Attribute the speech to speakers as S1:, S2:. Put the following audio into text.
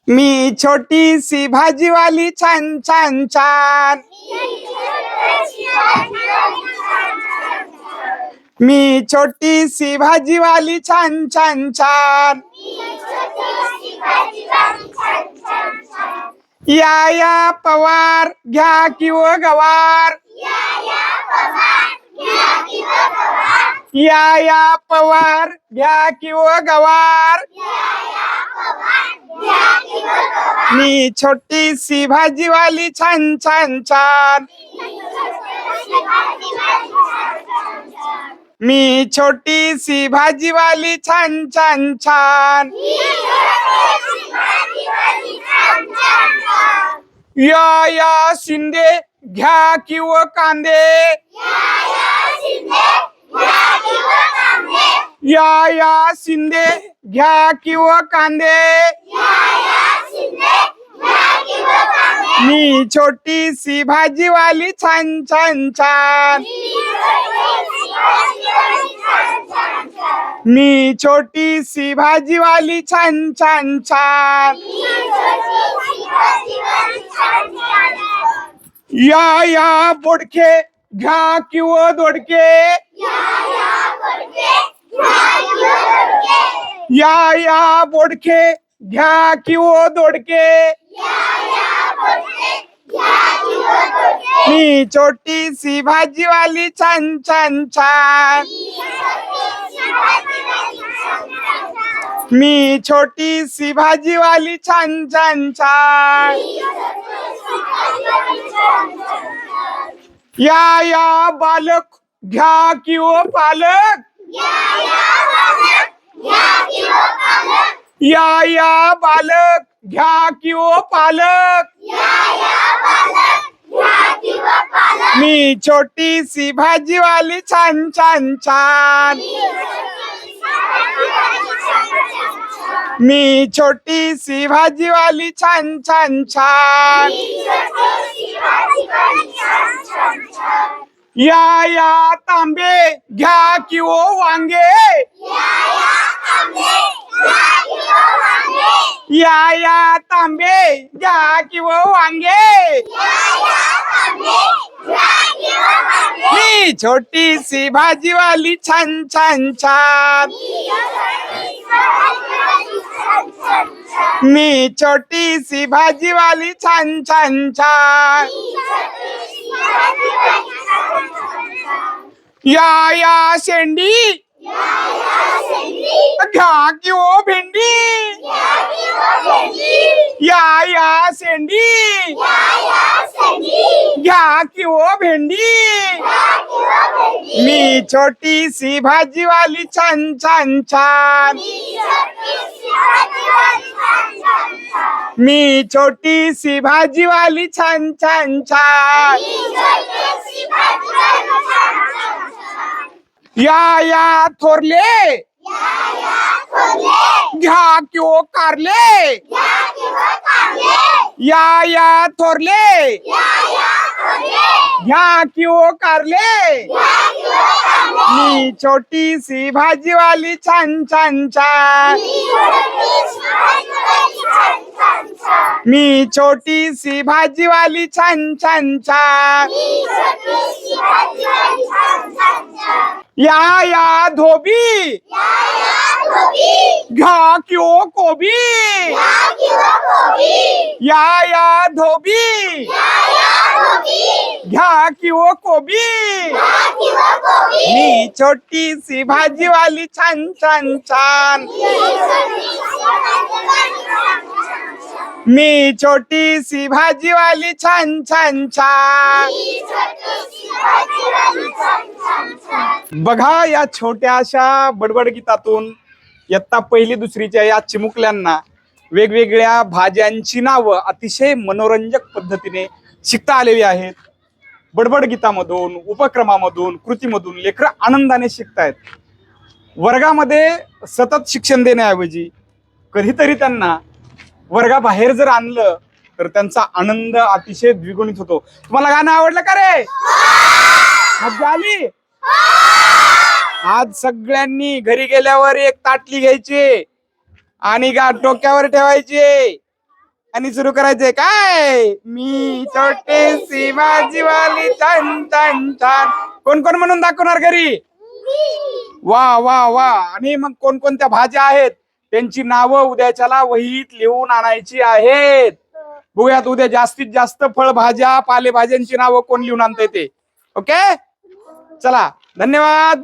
S1: मी छोटीशी भाजीवाली छान छान छान. मी छोटीशी भाजीवाली छान छान छान. या पवार घ्या किंवा गवार. या पवार घ्या किंवा गवार. मी छोटीशी भाजीवाली छान छान छान. मी छोटीशी भाजीवाली छान छान छान. या शिंदे घ्या किंवा कांदे. या शिंदे घ्या किंवा कांदे. मी छोटीशी भाजीवाली छान छान छान. मी छोटीशी भाजीवाली छान छान छान. या बोडके घ्या किंवा दोडके. या बोडके घ्या किंवा दोडके. मी छोटीशी भाजीवाली छान छान छान. मी छोटीशी भाजीवाली छान छान छान. या बालक घ्या किंवा पालक. या बालक घ्या किंवा पालक. मी छोटीशी भाजीवाली छान छान छान. मी छोटीशी भाजीवाली छान छान छान. या तांबे घ्या किंवा वांगे. या तांबे घ्या किंवा वांगे. मी छोटीशी भाजीवाली छान छान छान. मी छोटीशी भाजीवाली छान छान छान. या शेंडी घ्या किंवा भेंडी. या शेंडी घ्या किंवा भेंडी. मी छोटीशी भाजीवाली छान छान छान. मी छोटीशी भाजीवाली छान छान छान. या थोरले घ्या किंवा कारले. या थोरले घ्या किंवा कारले. मी छोटीशी भाजीवाली छान छान छान. मी छोटीशी भाजीवाली छान छान छान. या धोबी घ्या किंवा कोबी. या धोबी घ्या किंवा कोबी. मी छोटीशी भाजीवाली छान छान छान. मी छोटीशी भाजीवाली छान छान छान. बघा या छोट्याशा बडबड गीतातून इयत्ता पहिली दुसरीच्या या चिमुकल्यांना वेगवेगळ्या भाज्यांची नावं अतिशय मनोरंजक पद्धतीने शिकता आलेली आहेत. बडबड गीतामधून, उपक्रमामधून, कृतीमधून लेकरं आनंदाने शिकतायत. वर्गामध्ये सतत शिक्षण देण्याऐवजी कधीतरी त्यांना वर्गाबाहेर जर आणलं तर त्यांचा आनंद अतिशय द्विगुणित होतो. तुम्हाला गाणं आवडलं का रे? मजा आली? आज सगळ्यांनी घरी गेल्यावर एक ताटली घ्यायची आणि डोक्यावर ठेवायची आणि सुरू करायचंय काय, मी छोटीशी भाजीवाली छान छान छान. कोण कोण म्हणून दाखवणार घरी? वा वा वा. आणि मग कोणकोणत्या भाज्या आहेत त्यांची नावं उद्याच्याला वहीत लिहून आणायची आहेत. बघूयात उद्या जास्तीत जास्त फळभाज्या पालेभाज्यांची नावं कोण लिहून आणतंय ते. ओके, चला धन्यवाद.